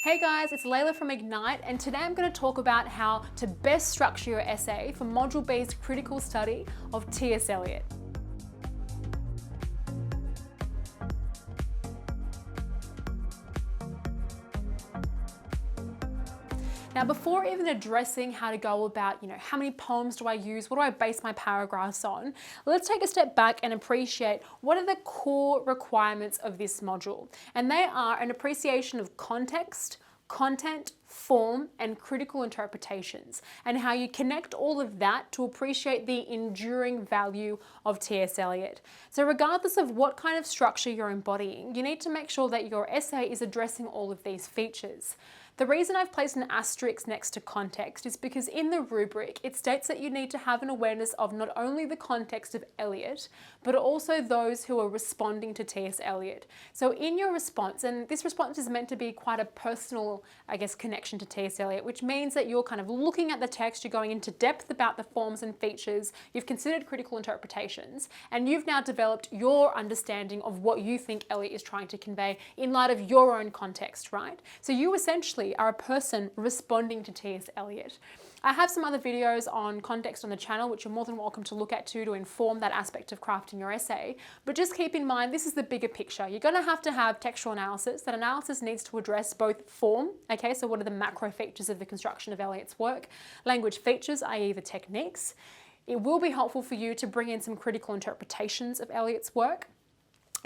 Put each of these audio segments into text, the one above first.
Hey guys, it's Layla from Ignite, and today I'm going to talk about how to best structure your essay for Module B's critical study of T.S. Eliot. Now, before even addressing how to go about, how many poems do I use, what do I base my paragraphs on, let's take a step back and appreciate what are the core requirements of this module. And they are an appreciation of context, content, form, and critical interpretations, and how you connect all of that to appreciate the enduring value of T.S. Eliot. So regardless of what kind of structure you're embodying, you need to make sure that your essay is addressing all of these features. The reason I've placed an asterisk next to context is because in the rubric, it states that you need to have an awareness of not only the context of Eliot, but also those who are responding to T.S. Eliot. So in your response, and this response is meant to be quite a personal, connection to T.S. Eliot, which means that you're kind of looking at the text, you're going into depth about the forms and features, you've considered critical interpretations, and you've now developed your understanding of what you think Eliot is trying to convey in light of your own context, right? So you essentially are a person responding to T.S. Eliot. I have some other videos on context on the channel, which you're more than welcome to look at to inform that aspect of crafting your essay. But just keep in mind, this is the bigger picture. You're going to have textual analysis. That analysis needs to address both form, so what are the macro features of the construction of Eliot's work, language features, i.e. the techniques. It will be helpful for you to bring in some critical interpretations of Eliot's work.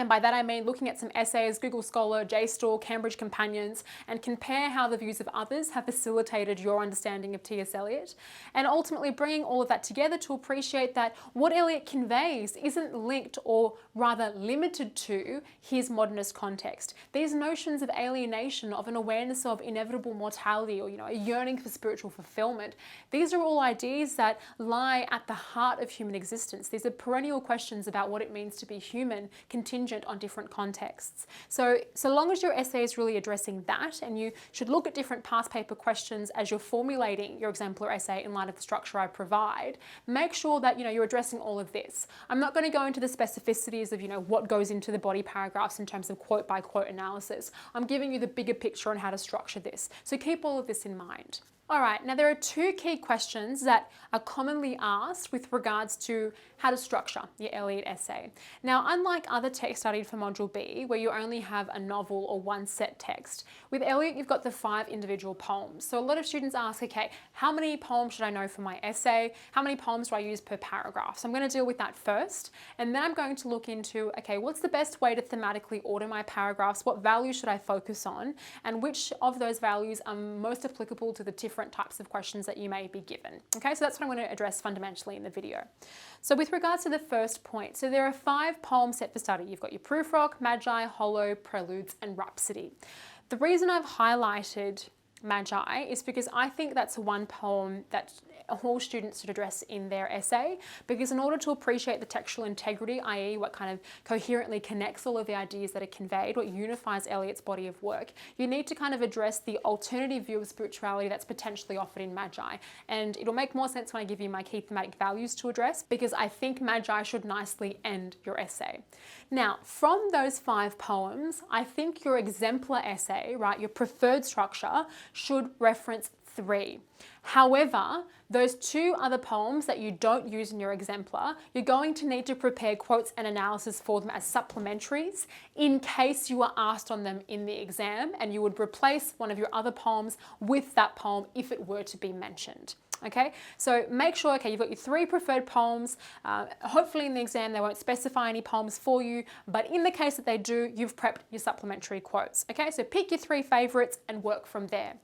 And by that I mean looking at some essays, Google Scholar, JSTOR, Cambridge Companions, and compare how the views of others have facilitated your understanding of T.S. Eliot, and ultimately bringing all of that together to appreciate that what Eliot conveys isn't linked or rather limited to his modernist context. These notions of alienation, of an awareness of inevitable mortality, or a yearning for spiritual fulfillment, these are all ideas that lie at the heart of human existence. These are perennial questions about what it means to be human, contingent on different contexts. So long as your essay is really addressing that, and you should look at different past paper questions as you're formulating your exemplar essay in light of the structure I provide, make sure that you're addressing all of this. I'm not going to go into the specificities of what goes into the body paragraphs in terms of quote by quote analysis. I'm giving you the bigger picture on how to structure this. So keep all of this in mind. All right, now there are two key questions that are commonly asked with regards to how to structure your Eliot essay. Now, unlike other text studied for Module B, where you only have a novel or one set text, with Eliot you've got the 5 individual poems. So a lot of students ask, okay, how many poems should I know for my essay? How many poems do I use per paragraph? So I'm going to deal with that first, and then I'm going to look into, okay, what's the best way to thematically order my paragraphs? What values should I focus on? And which of those values are most applicable to the different types of questions that you may be given. Okay, so that's what I'm going to address fundamentally in the video. So with regards to the first point, so there are 5 poems set for study. You've got your Proof-Rock, Magi, Hollow, Preludes, and Rhapsody. The reason I've highlighted Magi is because I think that's one poem that all students should address in their essay, because in order to appreciate the textual integrity, i.e. what kind of coherently connects all of the ideas that are conveyed, what unifies Eliot's body of work, you need to kind of address the alternative view of spirituality that's potentially offered in Magi. And it'll make more sense when I give you my key thematic values to address, because I think Magi should nicely end your essay. Now, from those 5 poems, I think your exemplar essay, right, your preferred structure, should reference 3. However, those 2 other poems that you don't use in your exemplar, you're going to need to prepare quotes and analysis for them as supplementaries in case you are asked on them in the exam, and you would replace one of your other poems with that poem if it were to be mentioned. Okay, so make sure, okay, you've got your 3 preferred poems. Hopefully in the exam they won't specify any poems for you, but in the case that they do, you've prepped your supplementary quotes. Okay, so pick your 3 favorites and work from there.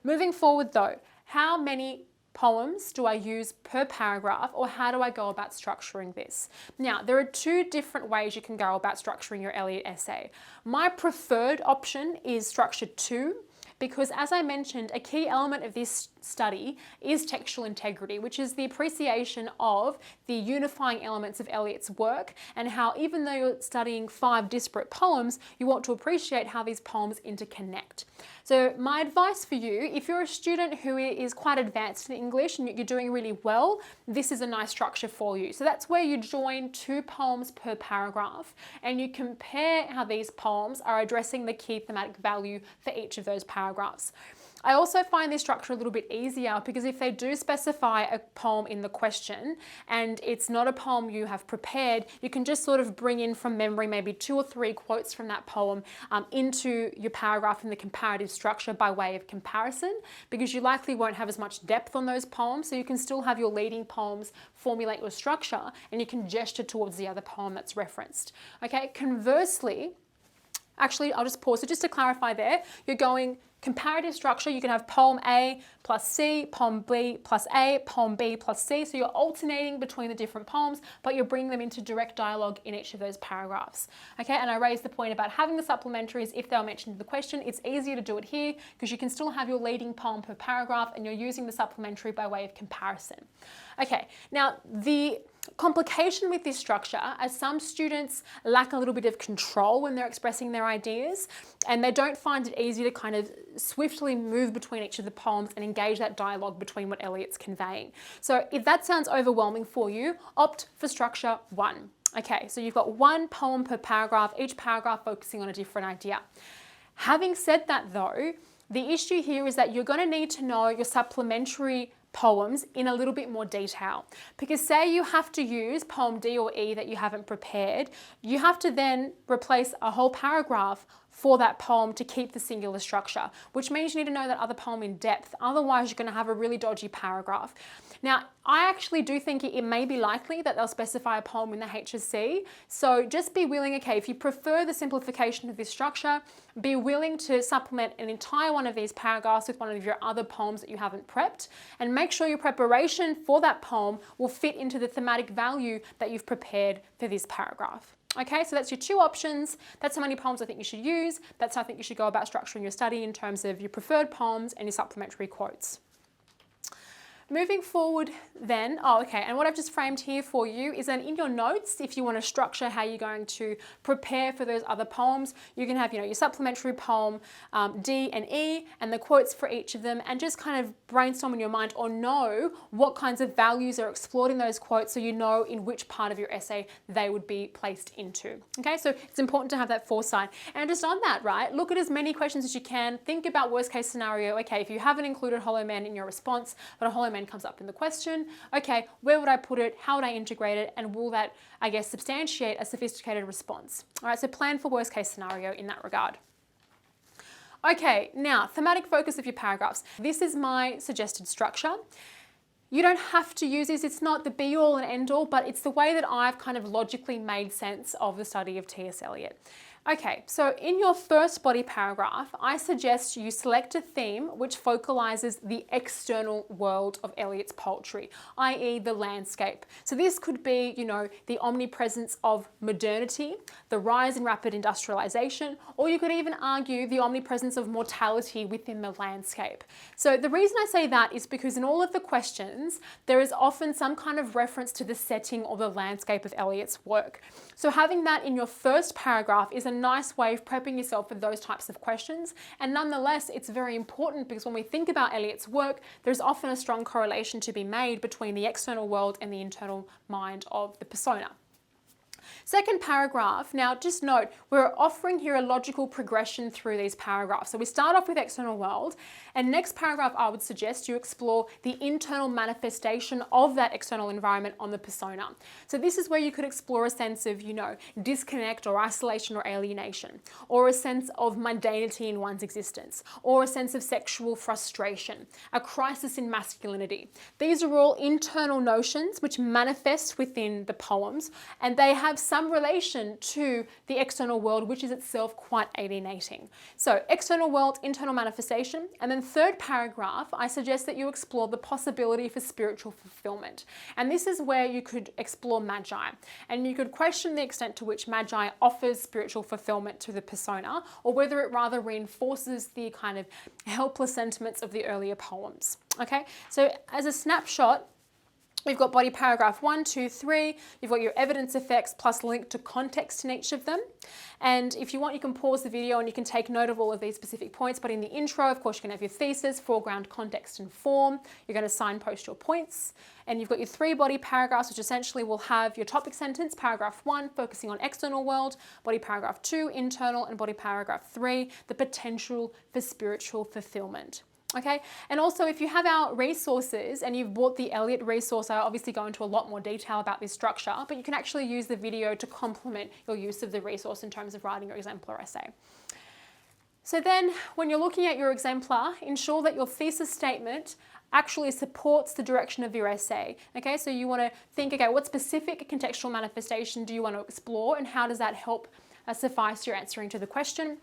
Moving forward though, how many poems do I use per paragraph, or how do I go about structuring this? Now, there are 2 different ways you can go about structuring your Eliot essay. My preferred option is structure 2, because as I mentioned, a key element of this study is textual integrity, which is the appreciation of the unifying elements of Eliot's work, and how even though you're studying 5 disparate poems, you want to appreciate how these poems interconnect. So my advice for you, if you're a student who is quite advanced in English and you're doing really well, this is a nice structure for you. So that's where you join 2 poems per paragraph and you compare how these poems are addressing the key thematic value for each of those paragraphs. I also find this structure a little bit easier because if they do specify a poem in the question and it's not a poem you have prepared, you can just sort of bring in from memory maybe 2 or 3 quotes from that poem into your paragraph in the comparative structure by way of comparison, because you likely won't have as much depth on those poems, so you can still have your leading poems formulate your structure and you can gesture towards the other poem that's referenced. Okay, conversely, actually I'll just pause. So just to clarify there, you're going comparative structure, you can have poem A plus C, poem B plus A, poem B plus C. So you're alternating between the different poems, but you're bringing them into direct dialogue in each of those paragraphs. Okay, and I raised the point about having the supplementaries if they were mentioned in the question. It's easier to do it here because you can still have your leading poem per paragraph and you're using the supplementary by way of comparison. Okay, now the complication with this structure, as some students lack a little bit of control when they're expressing their ideas and they don't find it easy to kind of swiftly move between each of the poems and engage that dialogue between what Eliot's conveying. So if that sounds overwhelming for you, opt for structure 1. Okay, so you've got 1 poem per paragraph, each paragraph focusing on a different idea. Having said that though, the issue here is that you're going to need to know your supplementary poems in a little bit more detail, because say you have to use poem D or E that you haven't prepared, you have to then replace a whole paragraph for that poem to keep the singular structure, which means you need to know that other poem in depth. Otherwise, you're going to have a really dodgy paragraph. Now, I actually do think it may be likely that they'll specify a poem in the HSC. So just be willing, okay, if you prefer the simplification of this structure, be willing to supplement an entire one of these paragraphs with one of your other poems that you haven't prepped, and make sure your preparation for that poem will fit into the thematic value that you've prepared for this paragraph. Okay, so that's your 2 options. That's how many poems I think you should use. That's how I think you should go about structuring your study in terms of your preferred poems and your supplementary quotes. Moving forward then, and what I've just framed here for you is that in your notes, if you want to structure how you're going to prepare for those other poems, you can have, your supplementary poem D and E and the quotes for each of them, and just kind of brainstorm in your mind or know what kinds of values are explored in those quotes so you know in which part of your essay they would be placed into. Okay, so it's important to have that foresight. And just on that, right, look at as many questions as you can. Think about worst case scenario. Okay, if you haven't included Hollow Man in your response, but a Hollow Man comes up in the question, okay, where would I put it? How would I integrate it? And will that, I guess, substantiate a sophisticated response? All right, so plan for worst case scenario in that regard. Okay, now thematic focus of your paragraphs. This is my suggested structure. You don't have to use this, it's not the be all and end all, but it's the way that I've kind of logically made sense of the study of T.S. Eliot. Okay, so in your first body paragraph, I suggest you select a theme which focalizes the external world of Eliot's poetry, i.e. the landscape. So this could be, the omnipresence of modernity, the rise in rapid industrialization, or you could even argue the omnipresence of mortality within the landscape. So the reason I say that is because in all of the questions, there is often some kind of reference to the setting or the landscape of Eliot's work. So having that in your first paragraph is a nice way of prepping yourself for those types of questions. And nonetheless, it's very important because when we think about Eliot's work, there's often a strong correlation to be made between the external world and the internal mind of the persona. Second paragraph, now just note, we're offering here a logical progression through these paragraphs. So we start off with external world, and next paragraph I would suggest you explore the internal manifestation of that external environment on the persona. So this is where you could explore a sense of, disconnect or isolation or alienation, or a sense of mundanity in one's existence, or a sense of sexual frustration, a crisis in masculinity. These are all internal notions which manifest within the poems, and they have some relation to the external world, which is itself quite alienating. So external world, internal manifestation, and then third paragraph, I suggest that you explore the possibility for spiritual fulfillment. And this is where you could explore magi, and you could question the extent to which magi offers spiritual fulfillment to the persona, or whether it rather reinforces the kind of helpless sentiments of the earlier poems. Okay, so as a snapshot, We've got body paragraph 1, 2, 3. You've got your evidence effects plus link to context in each of them. And if you want, you can pause the video and you can take note of all of these specific points. But in the intro, of course, you're going to have your thesis, foreground, context, and form. You're going to signpost your points. And you've got your 3 body paragraphs, which essentially will have your topic sentence, paragraph 1, focusing on external world, body paragraph 2, internal, and body paragraph 3, the potential for spiritual fulfillment. Okay, and also if you have our resources and you've bought the Eliot resource, I obviously go into a lot more detail about this structure, but you can actually use the video to complement your use of the resource in terms of writing your exemplar essay. So then when you're looking at your exemplar, ensure that your thesis statement actually supports the direction of your essay. Okay, so you want to think, okay, what specific contextual manifestation do you want to explore and how does that help suffice your answering to the question?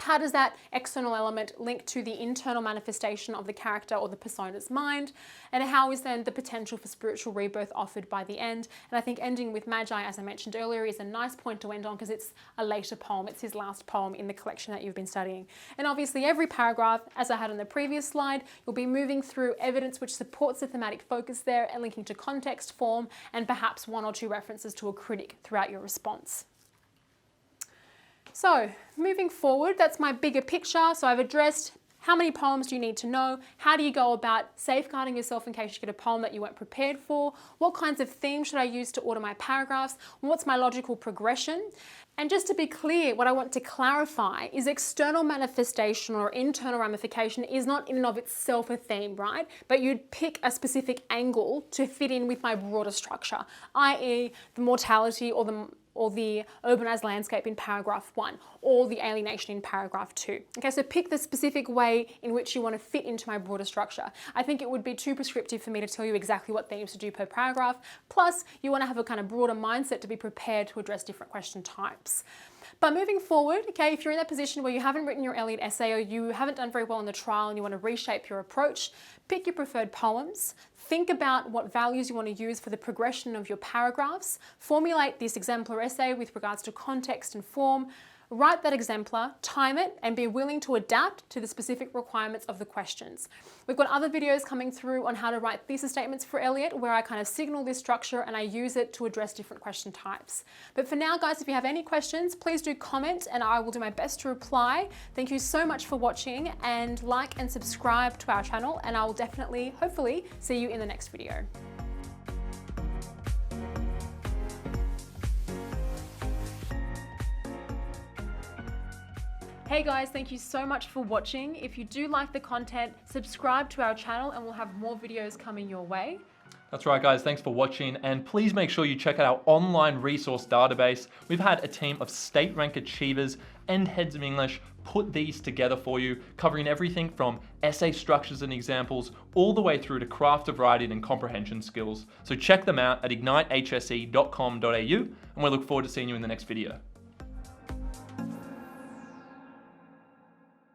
How does that external element link to the internal manifestation of the character or the persona's mind? And how is then the potential for spiritual rebirth offered by the end? And I think ending with Magi, as I mentioned earlier, is a nice point to end on because it's a later poem. It's his last poem in the collection that you've been studying. And obviously every paragraph, as I had on the previous slide, you'll be moving through evidence which supports the thematic focus there and linking to context, form, and perhaps 1 or 2 references to a critic throughout your response. So moving forward, that's my bigger picture. So I've addressed how many poems do you need to know? How do you go about safeguarding yourself in case you get a poem that you weren't prepared for? What kinds of themes should I use to order my paragraphs? What's my logical progression? And just to be clear, what I want to clarify is external manifestation or internal ramification is not in and of itself a theme, right? But you'd pick a specific angle to fit in with my broader structure, i.e. the mortality or the urbanized landscape in paragraph 1, or the alienation in paragraph 2. Okay, so pick the specific way in which you want to fit into my broader structure. I think it would be too prescriptive for me to tell you exactly what themes to do per paragraph. Plus, you want to have a kind of broader mindset to be prepared to address different question types. But moving forward, okay, if you're in that position where you haven't written your Eliot essay or you haven't done very well in the trial and you want to reshape your approach, pick your preferred poems, think about what values you want to use for the progression of your paragraphs, formulate this exemplar essay with regards to context and form, write that exemplar, time it, and be willing to adapt to the specific requirements of the questions. We've got other videos coming through on how to write thesis statements for Eliot, where I kind of signal this structure and I use it to address different question types. But for now, guys, if you have any questions, please do comment and I will do my best to reply. Thank you so much for watching, and like and subscribe to our channel, and I will definitely, hopefully, see you in the next video. Hey guys, thank you so much for watching. If you do like the content, subscribe to our channel and we'll have more videos coming your way. That's right, guys. Thanks for watching. And please make sure you check out our online resource database. We've had a team of state rank achievers and heads of English put these together for you, covering everything from essay structures and examples all the way through to craft of writing and comprehension skills. So check them out at ignitehse.com.au, and we look forward to seeing you in the next video.